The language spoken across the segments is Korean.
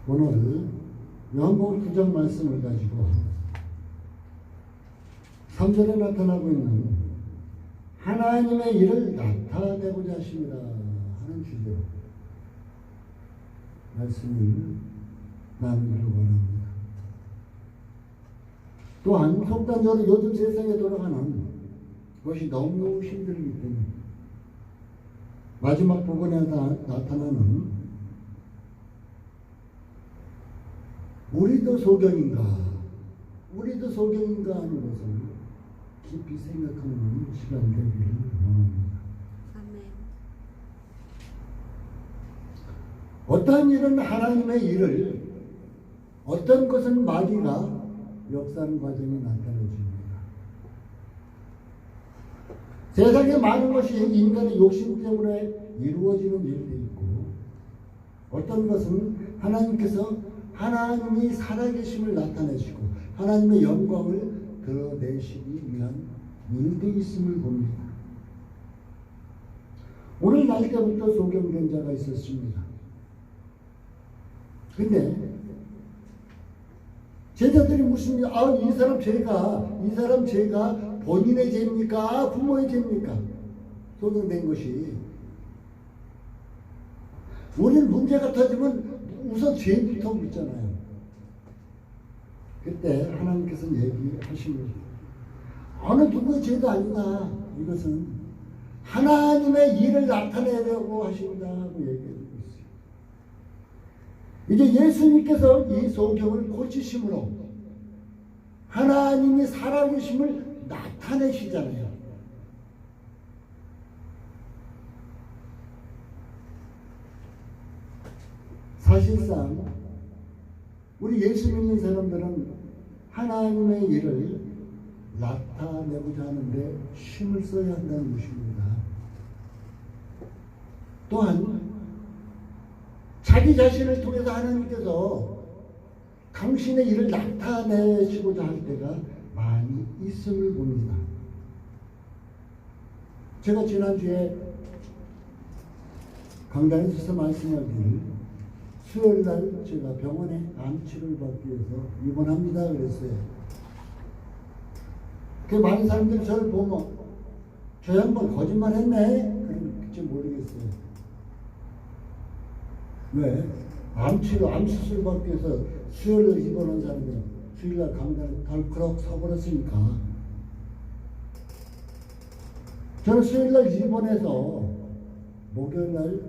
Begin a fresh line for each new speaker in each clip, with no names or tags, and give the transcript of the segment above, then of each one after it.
오늘 요한복음 9장 말씀을 가지고 3절에 나타나고 있는 하나님의 일을 나타내고자 하십니다 하는 주제로 말씀을 나누기를 원합니다. 또한 속단적으로 요즘 세상에 돌아가는 것이 너무 힘들기 때문에 마지막 부분에 나타나는 우리도 소경인가 하는 것을 깊이 생각하는 시간 되기를 원합니다.
아멘.
어떠한 일은 하나님의 일을 어떤 것은 마귀가 역사하는 과정이 나타내집니다. 세상에 많은 것이 인간의 욕심 때문에 이루어지는 일도 있고 어떤 것은 하나님께서 하나님이 살아계심을 나타내시고 하나님의 영광을 드러내시기 위한 일도 있음을 봅니다. 오늘 날 때부터 소경된 자가 있었습니다. 근데 제자들이 묻습니다. 이 사람 죄가 본인의 죄입니까? 부모의 죄입니까? 소경된 것이. 우리는 문제가 터지면 우선 죄부터 묻잖아요. 그때 하나님께서는 얘기하십니다. 어느 누구의 죄도 아니다. 이것은 하나님의 일을 나타내려고 하신다 하고 얘기해주고 있어요. 이제 예수님께서 이 소경을 고치심으로 하나님이 살아계심을 나타내시잖아요. 사실상 우리 예수 믿는 사람들은 하나님의 일을 나타내고자 하는데 힘을 써야 한다는 것입니다. 또한 자기 자신을 통해서 하나님께서 당신의 일을 나타내시고자 할 때가 많이 있음을 봅니다. 제가 지난주에 강단에서 말씀하기를 수요일날 제가 병원에 암치료를 받기 위해서 입원합니다 그랬어요. 그 많은 사람들이 저를 보면 저 양반 거짓말 했네? 그런지 모르겠어요. 왜? 암 수술 받기 위해서 수요일날 입원한 사람이 수요일날 강단에 덜크럭 서버렸으니까 저는 수요일날 입원해서 목요일날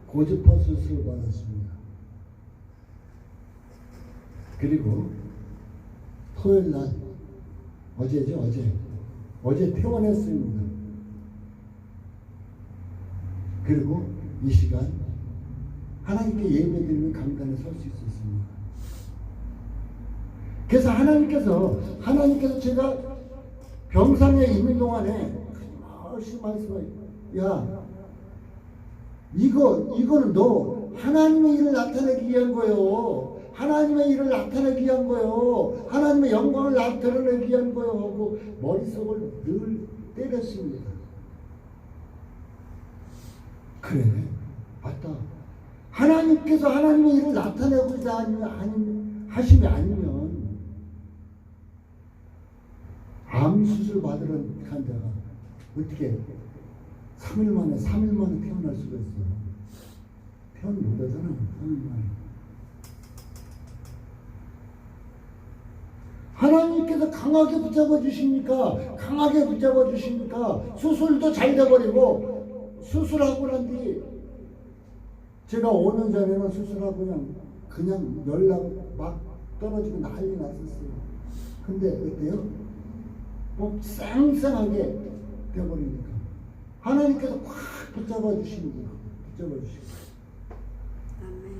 고주파 수술을 받았습니다. 그리고 토요일날 어제 퇴원했습니다. 그리고 이 시간 하나님께 예배드리면 강단에 설 수 있었습니다. 그래서 하나님께서 제가 병상에 있는 동안에 끊임없이 말씀하세요. 야, 이거는 너 하나님의 일을 나타내기 위한 거예요. 하나님의 일을 나타내기 위한 거예요. 하나님의 영광을 드러내기 위한 거예요 하고 머릿속을 늘 때렸습니다. 그래, 맞다. 하나님께서 하나님의 일을 나타내고자 하심이 아니면 암 수술 받으러 간 자가 어떻게 3일 만에 태어날 수가 있어요. 태어는 못하잖아. 3일 만에. 하나님께서 강하게 붙잡아 주십니까? 수술도 잘 돼버리고 수술하고 난 뒤 제가 5년 전에는 수술하고 그냥 연락 막 떨어지고 난리 났었어요. 근데 어때요? 뭐 쌩쌩하게 돼버리니까 하나님께서 확 붙잡아 주십니다.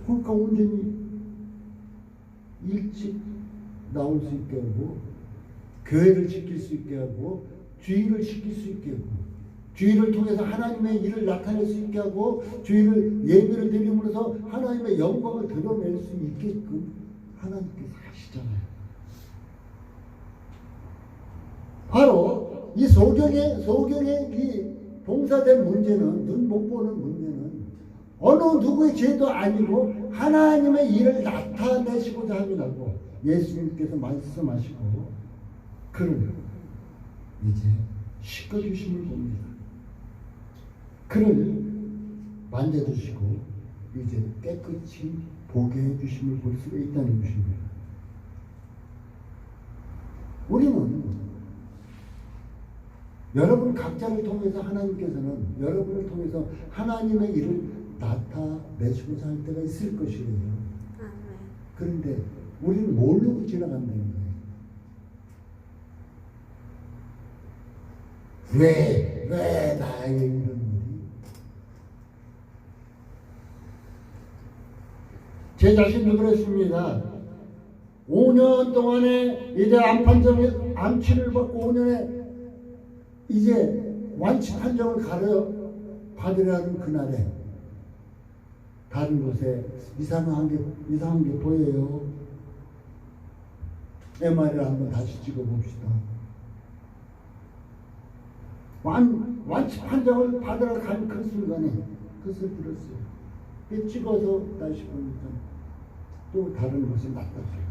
그러니까 온전히 일찍 나올 수 있게 하고 교회를 지킬 수 있게 하고 주의를 지킬 수 있게 하고 주의를 통해서 하나님의 일을 나타낼 수 있게 하고 주의를 예배를 드림으로써 하나님의 영광을 드러낼 수 있게끔 하나님께서 하시잖아요. 바로 이 소경의 이 봉사된 문제는 눈 못 보는 문제는 어느 누구의 죄도 아니고 하나님의 일을 나타내시고자 함이라고 예수님께서 말씀하시고 그를 이제 씻어주심을 봅니다. 그를 만져주시고 이제 깨끗이 보게 해주심을 볼 수가 있다는 것입니다. 우리는 여러분 각자를 통해서 하나님께서는 여러분을 통해서 하나님의 일을 나타내시고자 할 때가 있을 것이에요. 그런데 우리는 모르고 지나간다는 거예요. 왜 나에게 이런 일이? 제 자신도 그랬습니다. 5년 동안에 이제 암치를 받고 5년에 이제 완치 판정을 받으려는 그날에 다른 곳에 이상한 게 보여요. MRI를 한번 다시 찍어봅시다. 완치 판정을 받으러 간 그 순간에 그것을 들었어요. 찍어서 다시 보니까 또 다른 곳에 낫다고요.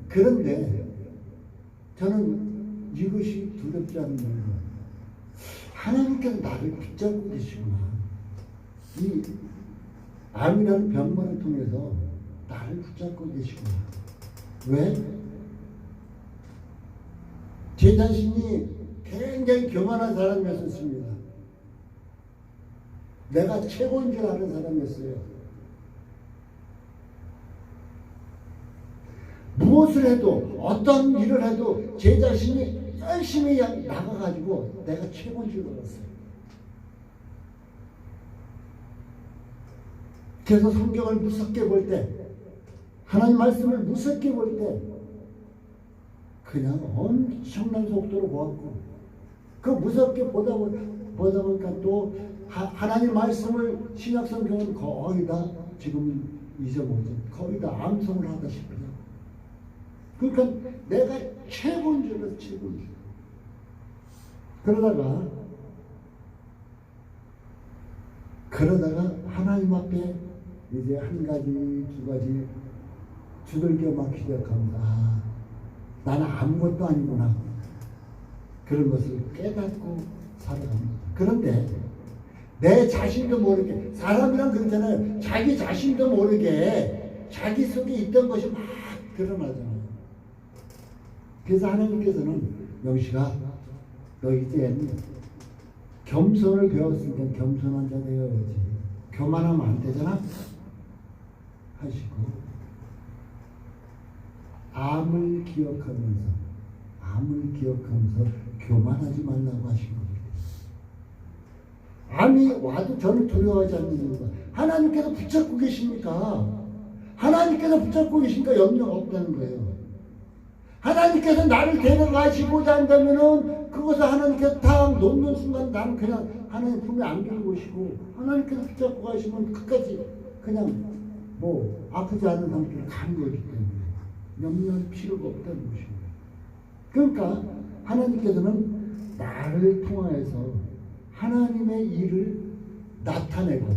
그런데 저는 이것이 두렵지 않은 거예요. 하나님께서 나를 붙잡고 계시구나. 이 암이라는 병만을 통해서 나를 붙잡고 계시구나. 왜? 제 자신이 굉장히 교만한 사람이었습니다. 내가 최고인 줄 아는 사람이었어요. 무엇을 해도 어떤 일을 해도 제 자신이 열심히 나가가지고 내가 최고인 줄 알았어요. 그래서 성경을 무섭게 볼 때, 하나님 말씀을 무섭게 볼 때 그냥 엄청난 속도로 보았고, 그 무섭게 보다 보니까 또 하나님 말씀을 신약 성경은 거의 다 지금 잊어버리죠. 거의 다 암송을 하다시피. 그러니까 내가 최고인 줄 알았어. 최고인 줄. 그러다가 하나님 앞에 이제 한 가지 두 가지 두들겨 맞기 시작합니다. 아, 나는 아무것도 아니구나. 그런 것을 깨닫고 살아갑니다. 그런데 내 자신도 모르게, 사람이란 그렇잖아요. 자기 자신도 모르게 자기 속에 있던 것이 막 드러나잖아요. 그래서 하나님께서는 영식아, 너 이제 겸손을 배웠으니까 겸손한 자 되어야지. 교만하면 안 되잖아? 하시고 암을 기억하면서 교만하지 말라고 하신 겁니다. 암이 와도 저는 두려워하지 않는 이유가, 하나님께서 붙잡고 계십니까? 하나님께서 붙잡고 계시니까 염려가 없다는 거예요. 하나님께서 나를 데려가시고자 한다면은 그것을 하나님께서 딱 놓는 순간 나는 그냥 하나님 품에 안길 것이고, 하나님께서 붙잡고 가시면 끝까지 그냥 뭐 아프지 않은 상태로 가는 거기 때문에 염려할 필요가 없다는 것입니다. 그러니까 하나님께서는 나를 통하여서 하나님의 일을 나타내고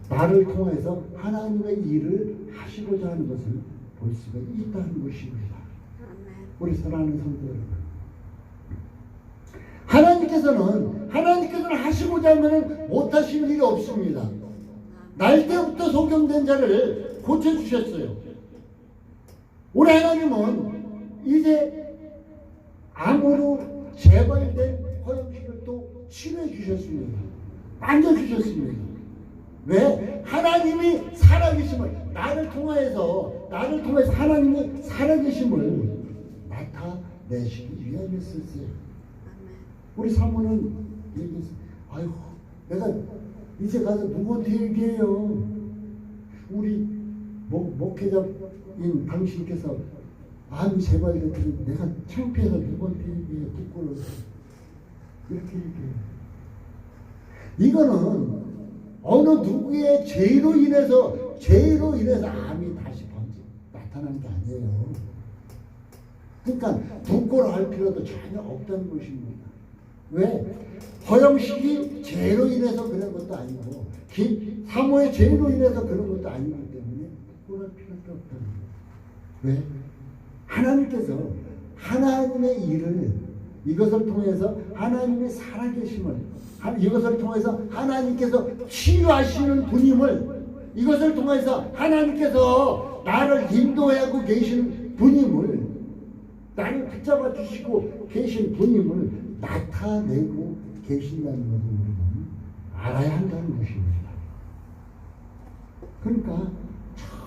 나를 통해서 하나님의 일을 하시고자 하는 것을 볼 수가 있다는 것입니다. 우리 사랑하는 성도 여러분, 하나님께서는 하시고자 하면 못하실 일이 없습니다. 날 때부터 소경된 자를 고쳐주셨어요. 우리 하나님은 이제 암으로 재발된 허영식을 또 치료해 주셨습니다. 만져주셨습니다. 왜? 하나님이 살아계심을, 나를 통해서 하나님이 살아계심을 나타내시기 위함이었어요. 우리 사모는 얘기했어요. 아이고, 내가 이제 가서 누구한테 얘기해요? 우리 목회자인 당신께서 암이 재발됐더니 내가 창피해서 누구한테 얘기해요? 부끄러워서. 이렇게 얘기해요. 이거는 어느 누구의 죄로 인해서 암이 다시 나타나는 게 아니에요. 그러니까 부끄러워할 필요도 전혀 없다는 것입니다. 왜? 허영식이 죄로 인해서 그런 것도 아니고 사모의 죄로 인해서 그런 것도 아니기 때문에 부끄러울 필요도 없다는 거예요. 왜? 하나님께서 하나님의 일을 이것을 통해서 하나님의 살아계심을 이것을 통해서 하나님께서 치유하시는 분임을 이것을 통해서 하나님께서 나를 인도하고 계시는 분임을 나를 붙잡아 주시고 계신 분임을 나타내고 계신다는 것을 우리는 알아야 한다는 것입니다. 그러니까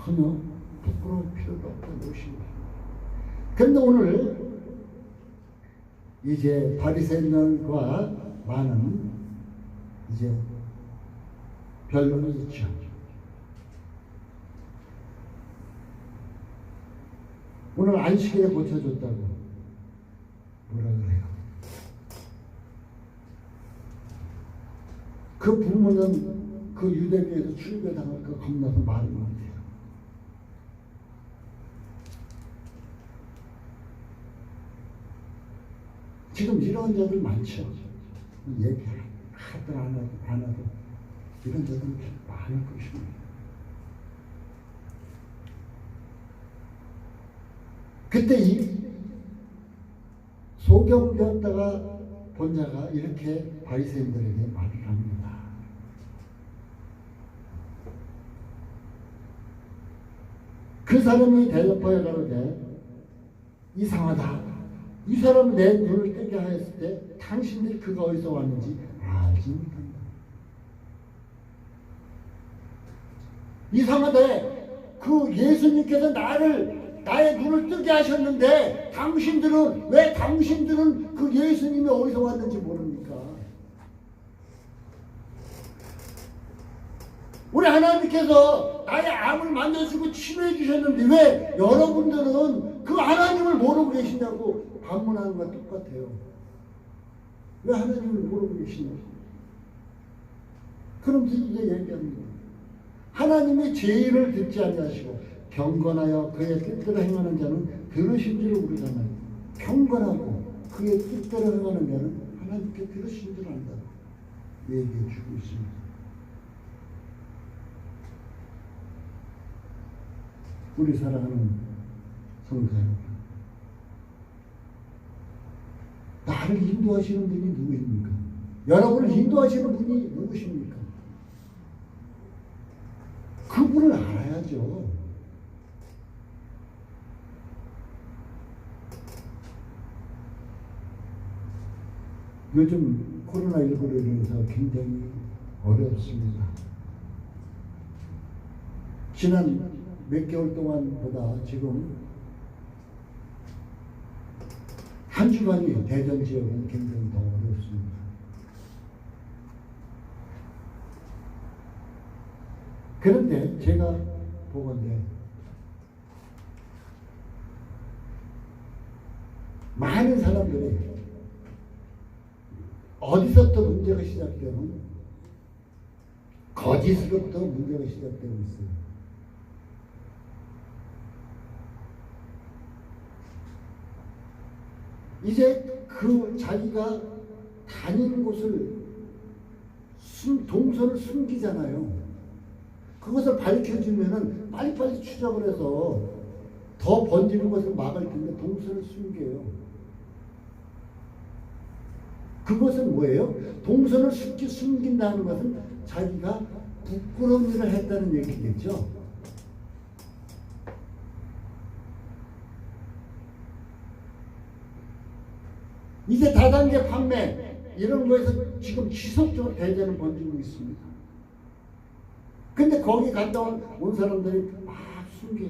전혀 부끄러울 필요도 없다는 것입니다. 그런데 오늘 이제 바리새인들과 많은 이제 변론이 있죠. 오늘 안식일에 고쳐줬다고 뭐라 그래요? 그 부모는 그 유대교에서 출교당할까 겁나서 말을 못해요. 지금 이런 자들 많죠. 얘기 하도 안 하도 이런 자들 많을 것입니다. 그때 이 소경되었다가 본 자가 이렇게 바리새인들에게 말을 합니다. 그 사람이 대답하여 가로되 이상하다. 이 사람은 내 눈을 뜨게 하였을 때 당신들이 그가 어디서 왔는지 알지 못한다. 이상하대. 그 예수님께서 나의 눈을 뜨게 하셨는데 왜 당신들은 그 예수님이 어디서 왔는지 모릅니까? 우리 하나님께서 나의 암을 만져주고 치료해 주셨는데 왜 여러분들은 그 하나님을 모르고 계시냐고 반문하는 것 똑같아요. 왜 하나님을 모르고 계시냐고. 그럼 이제 얘기합니다. 하나님의 제의를 듣지 아니하시고 경건하여 그의 뜻대로 행하는 자는 들으신 줄 우리가 말이야. 경건하고 그의 뜻대로 행하는 자는 하나님께 들으신 줄 안다. 얘기해 주고 있습니다. 우리 사랑하는 성도 여러분, 나를 인도하시는 분이 누구입니까? 여러분을 인도하시는 분이 누구십니까? 그분을 알아야죠. 요즘 코로나19로 인해서 굉장히 어렵습니다. 지난 몇 개월 동안보다 지금 한 주간이 대전 지역은 굉장히 더 어렵습니다. 그런데 제가 보건대 많은 사람들이 어디서부터 문제가 시작되면 거짓으로부터 문제가 시작되고 있어요. 이제 그 자기가 다니는 곳을 동선을 숨기잖아요. 그것을 밝혀주면은 빨리빨리 추적을 해서 더 번지는 것을 막을 텐데 동선을 숨겨요. 그것은 뭐예요? 동선을 숨긴다는 것은 자기가 부끄러운 일을 했다는 얘기겠죠. 이제 다단계 판매 이런 거에서 지금 지속적으로 대전은 번지고 있습니다. 근데 거기 갔다 온 사람들이 막 숨겨요.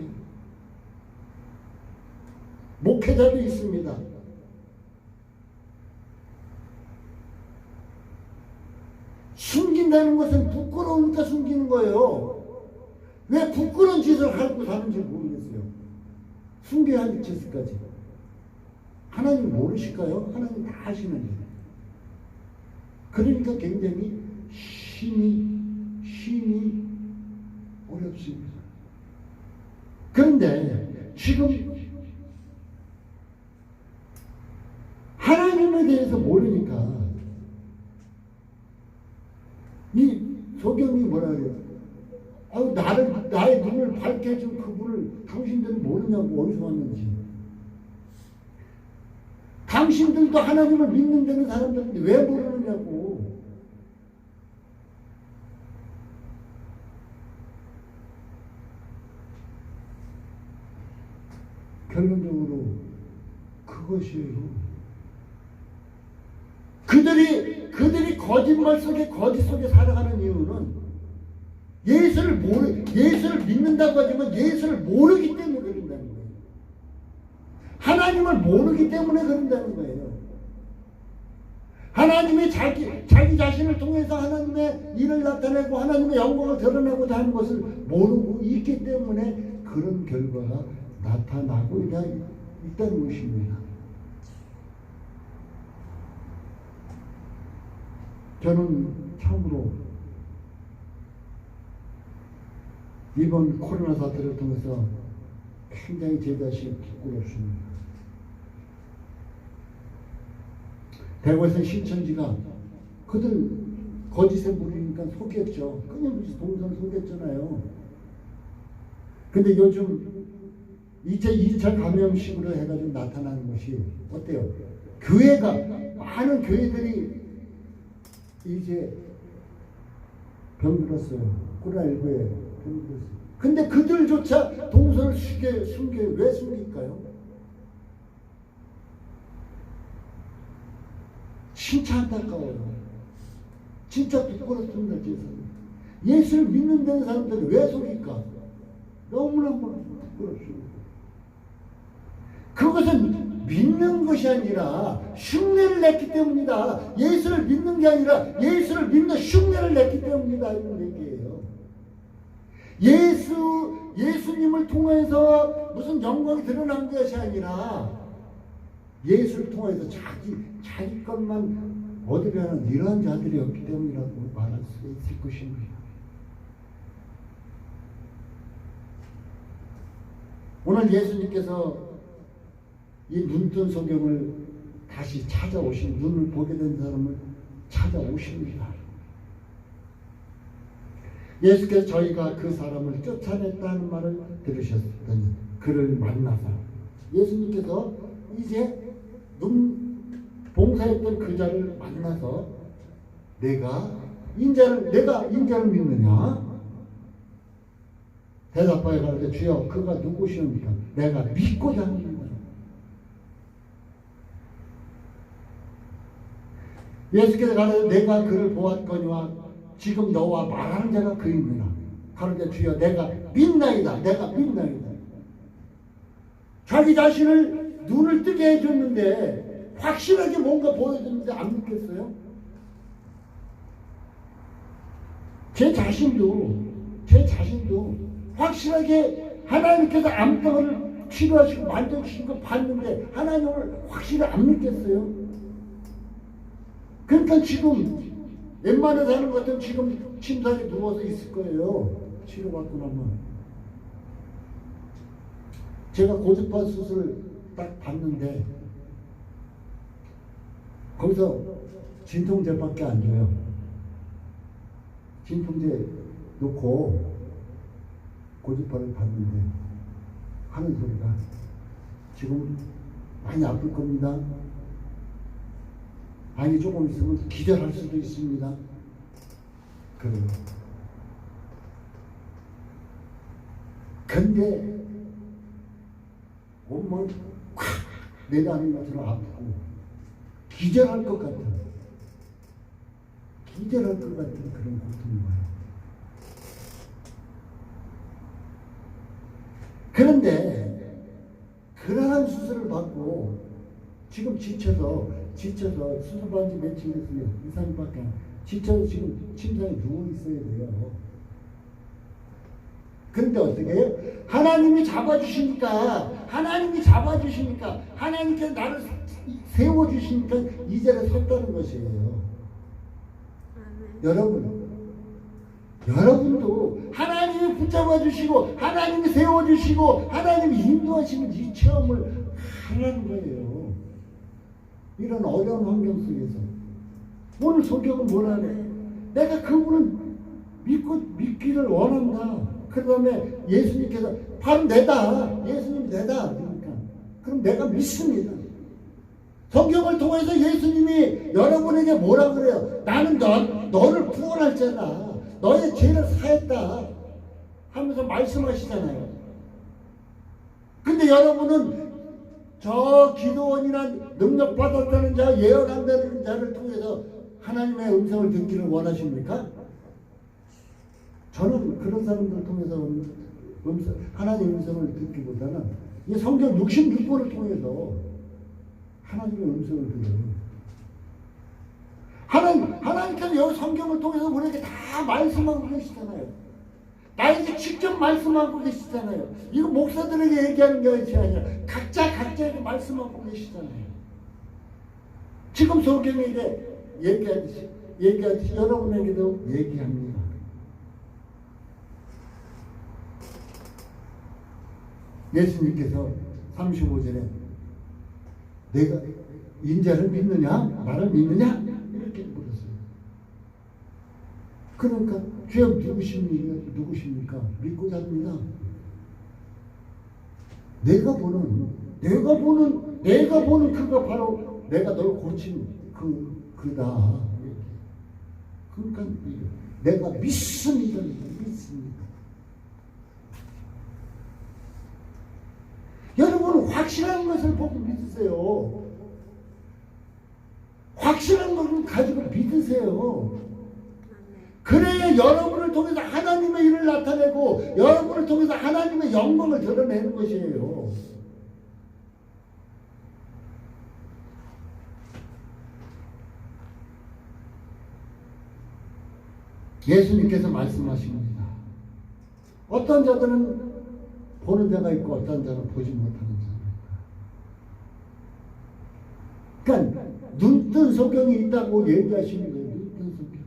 목회자도 있습니다. 숨긴다는 것은 부끄러우니까 숨기는 거예요. 왜 부끄러운 짓을 하고 사는지 모르겠어요. 숨겨야 할 짓까지. 하나님 모르실까요? 하나님 다 아시는데. 그러니까 굉장히 힘이 어렵습니다. 그런데 지금 하나님에 대해서 모르니까 이 소경이 뭐라 그래요? 나의 눈을 밝게 해준 그분을 당신들은 모르냐고. 어디서 왔는지. 당신들도 하나님을 믿는 데는 사람들인데 왜 모르느냐고. 결론적으로 그것이에요. 그들이 거짓말 속에 거짓 속에 살아가는 이유는 예수를 믿는다고 하지만 예수를 모르기 때문에 그런다는 거예요. 하나님을 모르기 때문에 그런다는 거예요. 하나님이 자기 자신을 통해서 하나님의 일을 나타내고 하나님의 영광을 드러내고자 하는 것을 모르고 있기 때문에 그런 결과가 나타나고 있다는 것입니다. 저는 참으로 이번 코로나 사태를 통해서 굉장히 제 자신이 부끄럽습니다. 대구에서 신천지가 그들 거짓에 물리니까 속였죠. 끊임없이 동선 속였잖아요. 근데 요즘 2차 감염식으로 해가지고 나타나는 것이 어때요? 많은 교회들이 이제 병들었어요. 코로나19에 병들었어요. 근데 그들조차 동선을 숨겨요. 왜 숨길까요? 진짜 안타까워요. 진짜 부끄럽습니다. 예수를 믿는 데는 사람들이 왜 속일까? 너무너무 부끄럽습니다. 그것은 믿는 것이 아니라 흉내를 냈기 때문이다. 예수를 믿는 게 아니라 예수를 믿는 흉내를 냈기 때문이다. 이런 얘기예요. 예수님을 통해서 무슨 영광이 드러난 것이 아니라 예수를 통해서 자기 것만 어디를 하는 이러한 자들이 없기 때문이라고 말할 수 있을 것입니다. 오늘 예수님께서 이 눈뜬 소경을 다시 찾아오신, 눈을 보게 된 사람을 찾아오십니다. 예수께서 저희가 그 사람을 쫓아냈다는 말을 들으셨더니 그를 만나서 예수님께서 이제 봉사했던 그 자를 만나서 내가 인자를 믿느냐? 대답하여 가는데 주여 그가 누구시옵니까? 내가 믿고자 합니다. 예수께서 가라사대 내가 그를 보았거니와 지금 너와 말하는 자가 그입니다. 가라사대 주여 내가 믿나이다. 내가 믿나이다. 자기 자신을 눈을 뜨게 해줬는데 확실하게 뭔가 보여줬는데 안 믿겠어요? 제 자신도 확실하게 하나님께서 암덩어리를 치료하시고 만져주신 거 봤는데 하나님을 확실히 안 믿겠어요? 그러니까 지금 웬만한 사람 같으면 지금 침상에 누워서 있을 거예요. 치료받고 나면. 제가 고주파 수술 딱 봤는데 거기서 진통제밖에 안 줘요. 진통제 놓고 고주파를 봤는데 하는 소리가 지금 많이 아플 겁니다. 아니 조금 있으면 기절할 수도 있습니다. 그래요. 근데 온몸 콱 내다는 것처럼 아프고 기절할 것 같은 그런 고통이 와요. 그런데 그러한 수술을 받고 지금 지쳐서 수술받은 지 며칠 됐어요. 2, 3일밖에 안 지쳐서 지금 침상에 누워 있어야 돼요. 근데 어떻게 해요? 하나님이 잡아주시니까 하나님께서 나를 세워주시니까 이 자리에 섰다는 것이에요. 여러분도 하나님이 붙잡아 주시고 하나님이 세워주시고 하나님이 인도하시는 이 체험을 하라는 거예요. 이런 어려운 환경 속에서 오늘 소경은 뭐라 해? 내가 그분을 믿기를 원한다. 그 다음에 예수님께서 바로 내다. 예수님 내다. 그러니까. 그럼 내가 믿습니다. 성경을 통해서 예수님이 여러분에게 뭐라 그래요? 나는 너를 구원할 자다. 너의 죄를 사했다. 하면서 말씀하시잖아요. 근데 여러분은 저 기도원이란 능력 받았다는 자, 예언한다는 자를 통해서 하나님의 음성을 듣기를 원하십니까? 저는 그런 사람들 통해서 하나님의 음성을 듣기보다는 이 성경 66권을 통해서 하나님의 음성을 들어요. 하나님께서 여기 성경을 통해서 우리에게 다 말씀하고 계시잖아요. 나에게 직접 말씀하고 계시잖아요. 이거 목사들에게 얘기하는 것이 아니라 각자에게 말씀하고 계시잖아요. 지금 성경에게 얘기하듯이 여러분에게도 얘기합니다. 예수님께서 35절에 내가 인자를 믿느냐? 나를 믿느냐? 이렇게 물었어요. 그러니까 주여 누구십니까? 믿고 삽니다. 내가 보는 그가 바로 내가 널 고친 그다. 그러니까 내가 믿습니다. 여러분 확실한 것을 보고 믿으세요. 확실한 것을 가지고 믿으세요. 그래야 여러분을 통해서 하나님의 일을 나타내고 여러분을 통해서 하나님의 영광을 드러내는 것이에요. 예수님께서 말씀하십니다. 어떤 자들은 보는 자가 있고 어떤 자는 보지 못하는 자가 있다. 그러니까 눈뜬 소경이 있다고 얘기하시는 거예요. 눈뜬 소경.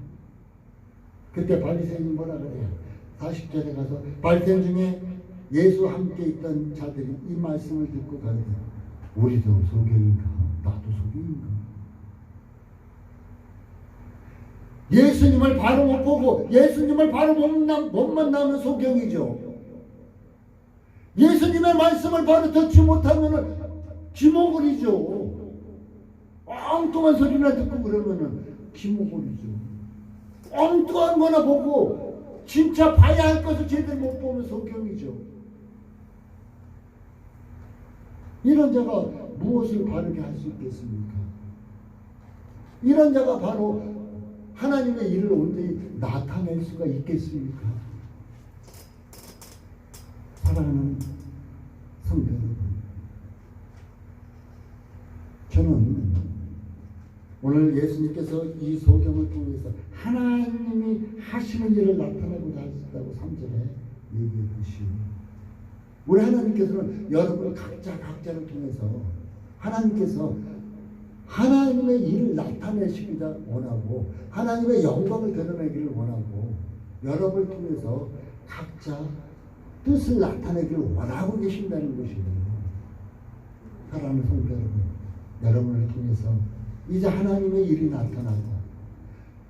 그때 바리새인이 뭐라 그래요? 40절에 가서 바리새인 중에 예수와 함께 있던 자들이 이 말씀을 듣고 가는데 우리도 소경인가? 나도 소경인가? 예수님을 바로 못 보고 예수님을 바로 못 만나면 소경이죠. 예수님의 말씀을 바로 듣지 못하면 기모글이죠. 엉뚱한 소리나 듣고 그러면은 기모글이죠. 엉뚱한 거나 보고 진짜 봐야 할 것을 제대로 못 보면 소경이죠. 이런 자가 무엇을 바르게 할 수 있겠습니까? 이런 자가 바로 하나님의 일을 온전히 나타낼 수가 있겠습니까? 사랑하는 성도 여러분, 저는 오늘 예수님께서 이 소경을 통해서 하나님이 하시는 일을 나타내고자 하셨다고 3절에 얘기했듯이 우리 하나님께서는 여러분 각자를 통해서 하나님께서 하나님의 일을 나타내시기를 원하고 하나님의 영광을 드러내기를 원하고 여러분을 통해서 각자 뜻을 나타내기를 원하고 계신다는 것이에요. 사랑하는 성도 여러분, 여러분을 통해서 이제 하나님의 일이 나타나고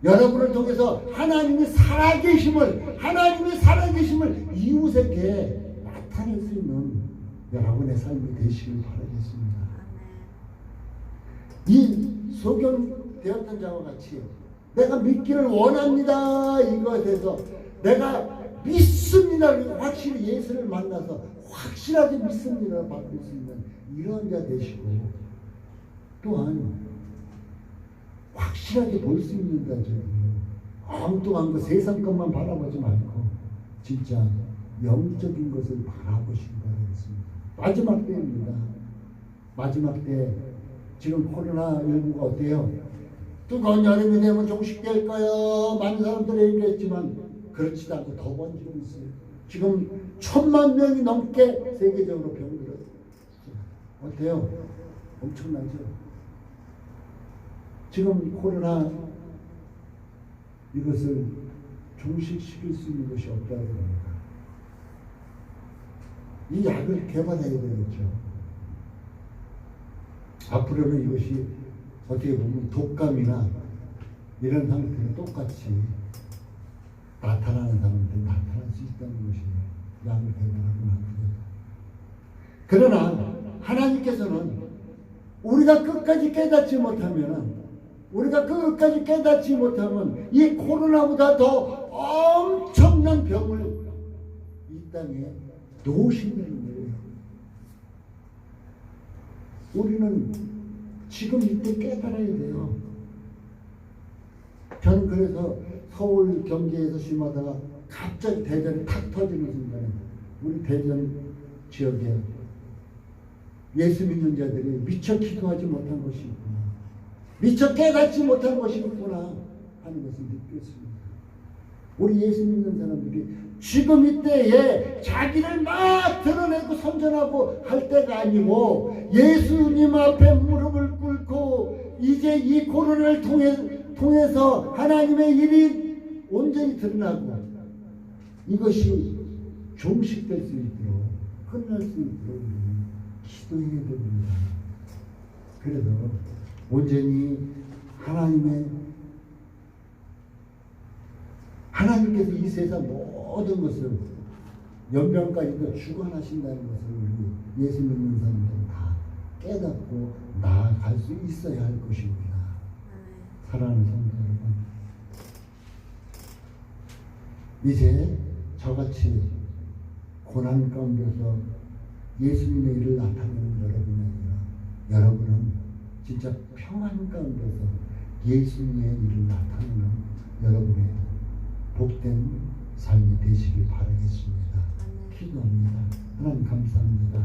여러분을 통해서 하나님이 살아계심을 이웃에게 나타낼 수 있는 여러분의 삶이 되시길 바라겠습니다. 이 소경되었던 자와 같이 내가 믿기를 원합니다. 이것에서 내가 믿습니다. 확실히 예수를 만나서 확실하게 믿습니다. 받을 수 있는 이런 자 되시고 또한 확실하게 볼 수 있는 자죠. 엉뚱한 거 세상 것만 바라보지 말고 진짜 영적인 것을 바라보시기 바라겠습니다. 마지막 때입니다. 마지막 때 지금 코로나19가 어때요? 뜨거운 여름이 되면 종식될 거요. 많은 사람들이 얘기했지만 그렇지도 않고 더 번지고 있어요. 지금 1000만 명이 넘게 세계적으로 병들어요. 어때요? 엄청나죠? 지금 코로나 이것을 종식시킬 수 있는 것이 없다고 합니다. 이 약을 개발해야 되겠죠. 앞으로는 이것이 어떻게 보면 독감이나 이런 상태는 똑같이 나타나는 사람한테 나타날 수 있다는 것이에요. 양을 배반하고 난 그러나 하나님께서는 우리가 끝까지 깨닫지 못하면 이 코로나보다 더 엄청난 병을 이 땅에 놓으신다는 거예요. 우리는 지금 이때 깨달아야 돼요. 저는 그래서 서울 경기에서 쉬마다가 갑자기 대전이 탁 터지는 순간에 우리 대전 지역에 예수 믿는 자들이 미처 기도하지 못한 것이 있구나, 미처 깨닫지 못한 것이 있구나 하는 것을 느꼈습니다. 우리 예수 믿는 사람들이 지금 이때에 자기를 막 드러내고 선전하고 할 때가 아니고 예수님 앞에 무릎을 꿇고 이제 이 코로나를 통해서 하나님의 일이 온전히 드러나고 이것이 종식될 수 있도록 끝날 수 있도록 기도해야 됩니다. 그래서 온전히 하나님께서 이 세상 모든 것을 연병까지도 주관하신다는 것을 우리 예수 믿는 사람들은 다 깨닫고 나아갈 수 있어야 할 것입니다. 사랑하는 성도 여러분, 이제 저같이 고난 가운데서 예수님의 일을 나타내는 여러분이 아니라 여러분은 진짜 평안 가운데서 예수님의 일을 나타내는 여러분의 복된 삶이 되시길 바라겠습니다. 기도합니다. 하나님 감사합니다.